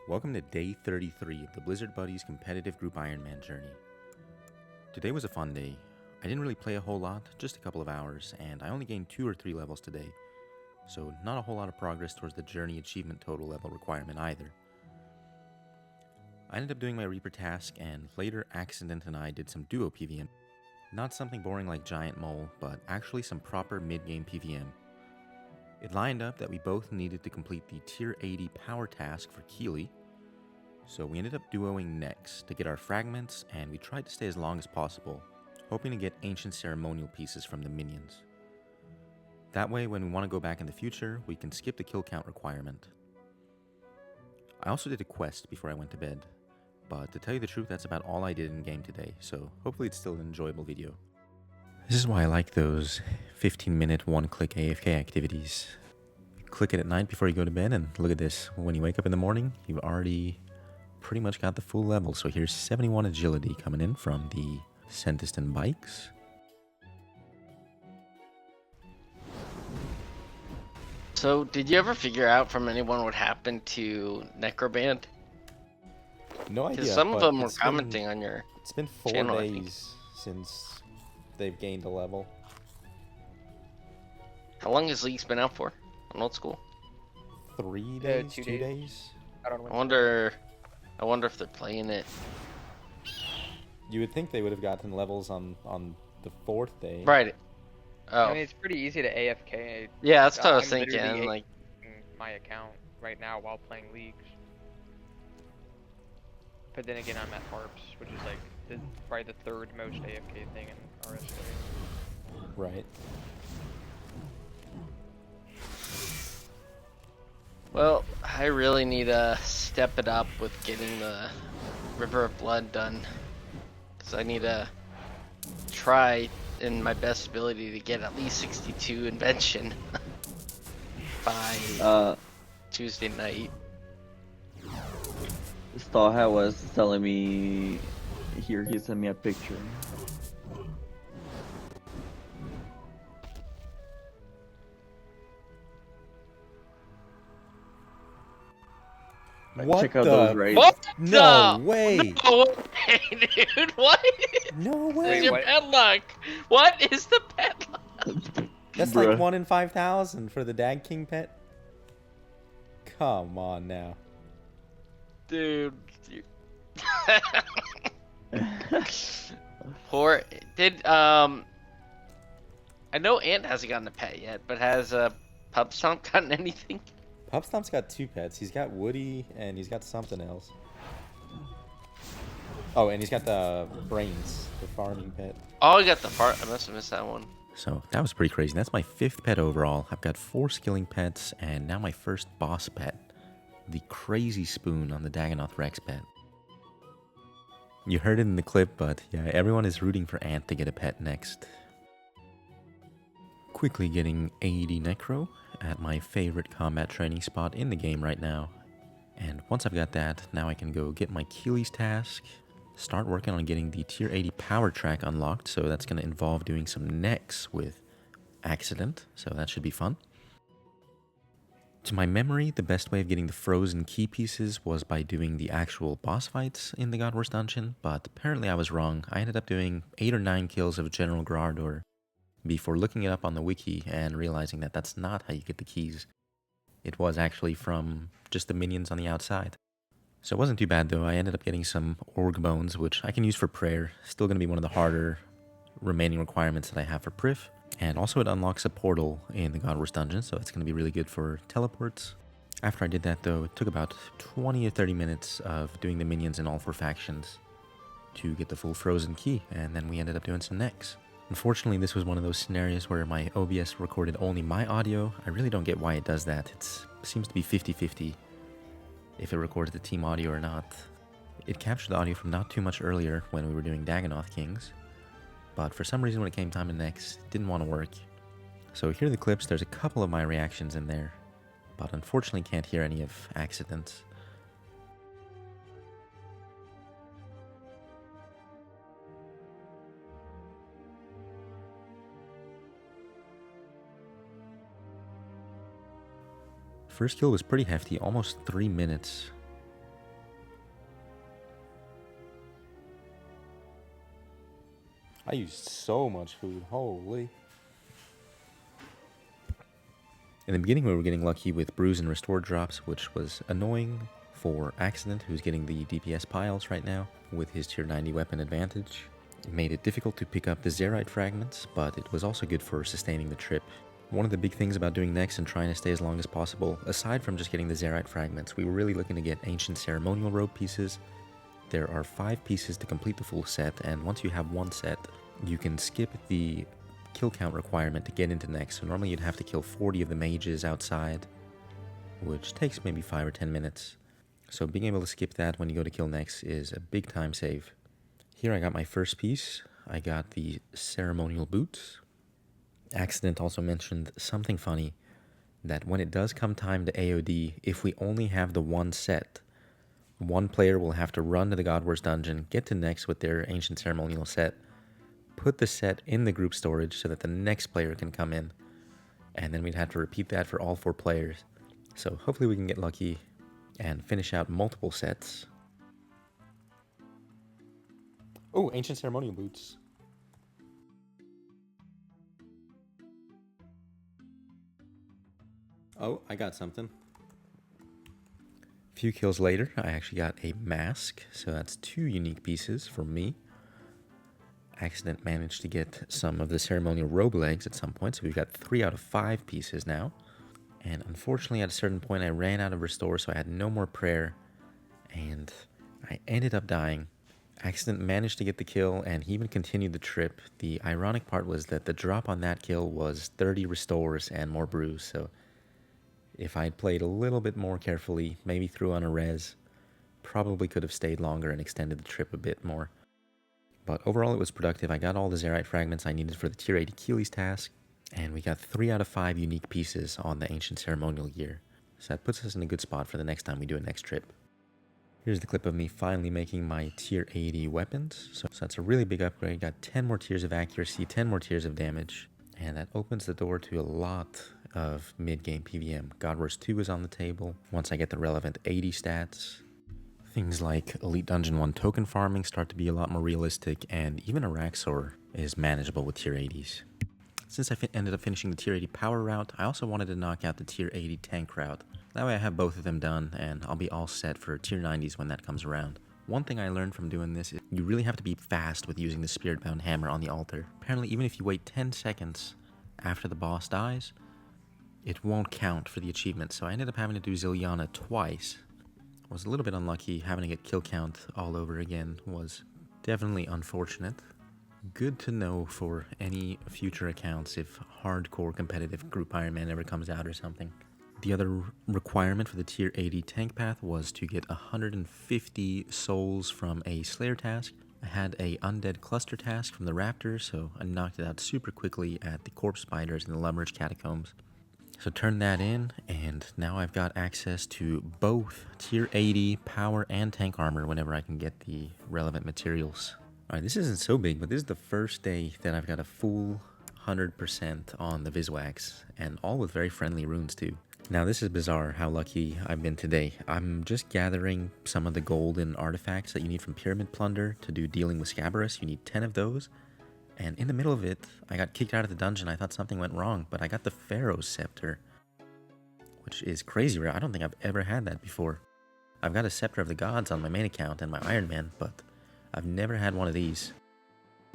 Welcome to day 33 of the Blizzard Buddies competitive group Ironman journey. Today was a fun day. I didn't really play a whole lot, just a couple of hours, and I only gained 2 or 3 levels today, so not a whole lot of progress towards the journey achievement total level requirement either. I ended up doing my Reaper task, and later Accident and I did some duo PVM. Not something boring like Giant Mole, but actually some proper mid-game PVM. It lined up that we both needed to complete the tier 80 power task for Keely, so we ended up duoing next to get our fragments, and we tried to stay as long as possible, hoping to get ancient ceremonial pieces from the minions. That way, when we want to go back in the future, we can skip the kill count requirement. I also did a quest before I went to bed, but to tell you the truth, that's about all I did in game today, so hopefully it's still an enjoyable video. This is why I like those 15-minute one-click AFK activities. You click it at night before you go to bed, and look at this. When you wake up in the morning, you've already pretty much got the full level. So here's 71 agility coming in from the Centiston bikes. So, did you ever figure out from anyone what happened to Necroband? No idea. Because some of them were commenting on your It's been 4 channel, days since they've gained a level. How long has League's been out for on Old School? 3 days? 2 2 days. days? I wonder if they're playing it. You would think they would have gotten levels on the 4th day. Right. Oh. I mean, it's pretty easy to AFK. Yeah, that's what I was I'm literally thinking. Like, AFKing my account right now while playing leagues. But then again, I'm at Harps, which is like probably the 3rd most AFK thing in RS. Right. well, I really need to step it up with getting the River of Blood done. Because I need to try in my best ability to get at least 62 invention by Tuesday night. Starhat was telling me here, he sent me a picture. What Check out the? those raids. What? No the? way! No way, dude! What? No This way! is your what? padlock. What is the padlock? That's Bruh. like 1 in 5,000 for the Dag King pet. Come on now. Dude. Poor I know Ant hasn't gotten a pet yet, but has Pub Stomp gotten anything? Pup Stomp's got 2 pets. He's got Woody and he's got something else. Oh, and he's got the Brains, the farming pet. Oh, I got the fart. I must have missed that one. So that was pretty crazy. That's my 5th pet overall. I've got 4 skilling pets and now my first boss pet. The Crazy Spoon on the Dagannoth Rex pet. You heard it in the clip, but yeah, everyone is rooting for Ant to get a pet next. Quickly getting 80 Necro at my favorite combat training spot in the game right now. And once I've got that, now I can go get my Keely's task, start working on getting the tier 80 power track unlocked, so that's going to involve doing some necks with Accident, so that should be fun. To my memory, the best way of getting the frozen key pieces was by doing the actual boss fights in the God Wars dungeon, but apparently I was wrong. I ended up doing 8 or 9 kills of General Grardor before looking it up on the wiki and realizing that that's not how you get the keys. It was actually from just the minions on the outside. So it wasn't too bad though. I ended up getting some Org Bones, which I can use for prayer. Still going to be one of the harder remaining requirements that I have for Prif. And also it unlocks a portal in the God Wars dungeon, so it's going to be really good for teleports. After I did that though, it took about 20 or 30 minutes of doing the minions in all 4 factions to get the full frozen key, and then we ended up doing some necks. Unfortunately, this was one of those scenarios where my OBS recorded only my audio. I really don't get why it does that. It seems to be 50-50 if it records the team audio or not. It captured the audio from not too much earlier when we were doing Dagannoth Kings, but for some reason when it came time to next, it didn't want to work. So here are the clips. There's a couple of my reactions in there, but unfortunately can't hear any of Accidents. First kill was pretty hefty, almost 3 minutes. I used so much food, holy. In the beginning, we were getting lucky with bruise and restore drops, which was annoying for Accident, who's getting the DPS piles right now with his tier 90 weapon advantage. It made it difficult to pick up the Zerite fragments, but it was also good for sustaining the trip. One of the big things about doing next and trying to stay as long as possible, aside from just getting the Zerite fragments, we were really looking to get ancient ceremonial robe pieces. There are 5 pieces to complete the full set, and once you have one set, you can skip the kill count requirement to get into next. So normally you'd have to kill 40 of the mages outside, which takes maybe 5 or 10 minutes. So being able to skip that when you go to kill next is a big time save. Here I got my first piece. I got the ceremonial boots. Accident also mentioned something funny, that when it does come time to AOD, if we only have the one set, one player will have to run to the God Wars dungeon, get to next with their ancient ceremonial set, put the set in the group storage so that the next player can come in, and then we'd have to repeat that for all 4 players. So hopefully we can get lucky and finish out multiple sets. Oh, ancient ceremonial boots. Oh, I got something. A few kills later, I actually got a mask, so that's 2 unique pieces for me. Accident managed to get some of the ceremonial robe legs at some point, so we've got 3 out of 5 pieces now. And unfortunately, at a certain point, I ran out of restore, so I had no more prayer, and I ended up dying. Accident managed to get the kill, and he even continued the trip. The ironic part was that the drop on that kill was 30 restores and more bruise, so if I'd played a little bit more carefully, maybe threw on a res, probably could have stayed longer and extended the trip a bit more. But overall it was productive. I got all the Zerite fragments I needed for the tier 80 Achilles task, and we got 3 out of 5 unique pieces on the ancient ceremonial gear. So that puts us in a good spot for the next time we do a next trip. Here's the clip of me finally making my tier 80 weapons. So that's a really big upgrade. Got 10 more tiers of accuracy, 10 more tiers of damage, and that opens the door to a lot of mid-game PVM. God Wars 2 is on the table once I get the relevant 80 stats. Things like Elite Dungeon 1 token farming start to be a lot more realistic, and even Araxor is manageable with tier 80s. Since I ended up finishing the tier 80 power route, I also wanted to knock out the tier 80 tank route. That way I have both of them done, and I'll be all set for tier 90s when that comes around. One thing I learned from doing this is you really have to be fast with using the Spirit-Bound Hammer on the altar. Apparently, even if you wait 10 seconds after the boss dies, it won't count for the achievement, so I ended up having to do Ziliana twice. I was a little bit unlucky. Having to get kill count all over again was definitely unfortunate. Good to know for any future accounts if hardcore competitive group Ironman ever comes out or something. The other requirement for the tier 80 tank path was to get 150 souls from a Slayer task. I had a undead cluster task from the Raptors, so I knocked it out super quickly at the corpse spiders in the Lumberage catacombs. So turn that in, and now I've got access to both tier 80 power and tank armor whenever I can get the relevant materials. Alright, this isn't so big, but this is the first day that I've got a full 100% on the Viswax, and all with very friendly runes too. Now this is bizarre how lucky I've been today. I'm just gathering some of the golden artifacts that you need from Pyramid Plunder to do dealing with Cyruss. You need 10 of those. And in the middle of it, I got kicked out of the dungeon. I thought something went wrong, but I got the Pharaoh scepter, which is crazy rare. I don't think I've ever had that before. I've got a Scepter of the Gods on my main account and my Ironman, but I've never had one of these.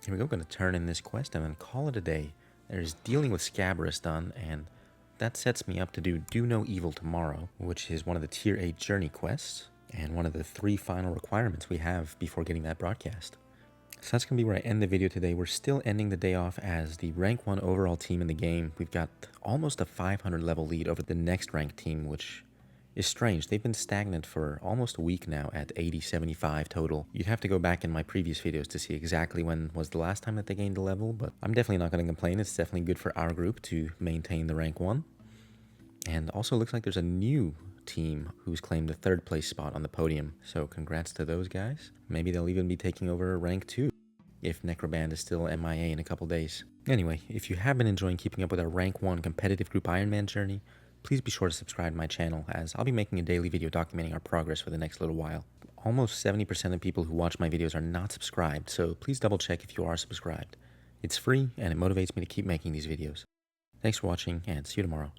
Here we go, going to turn in this quest and then call it a day. There's dealing with Cyruss done, and that sets me up to do No Evil tomorrow, which is one of the tier 8 journey quests, and one of the 3 final requirements we have before getting that broadcast. So that's going to be where I end the video today. We're still ending the day off as the rank 1 overall team in the game. We've got almost a 500 level lead over the next ranked team, which is strange. They've been stagnant for almost a week now at 80-75 total. You'd have to go back in my previous videos to see exactly when was the last time that they gained a level, but I'm definitely not going to complain. It's definitely good for our group to maintain the rank 1. And also looks like there's a new team who's claimed the 3rd place spot on the podium, so congrats to those guys. Maybe they'll even be taking over rank 2 if Necroband is still MIA in a couple days. Anyway, if you have been enjoying keeping up with our rank 1 competitive group Ironman journey, please be sure to subscribe to my channel, as I'll be making a daily video documenting our progress for the next little while. Almost 70% of people who watch my videos are not subscribed, so please double check if you are subscribed. It's free, and it motivates me to keep making these videos. Thanks for watching, and see you tomorrow.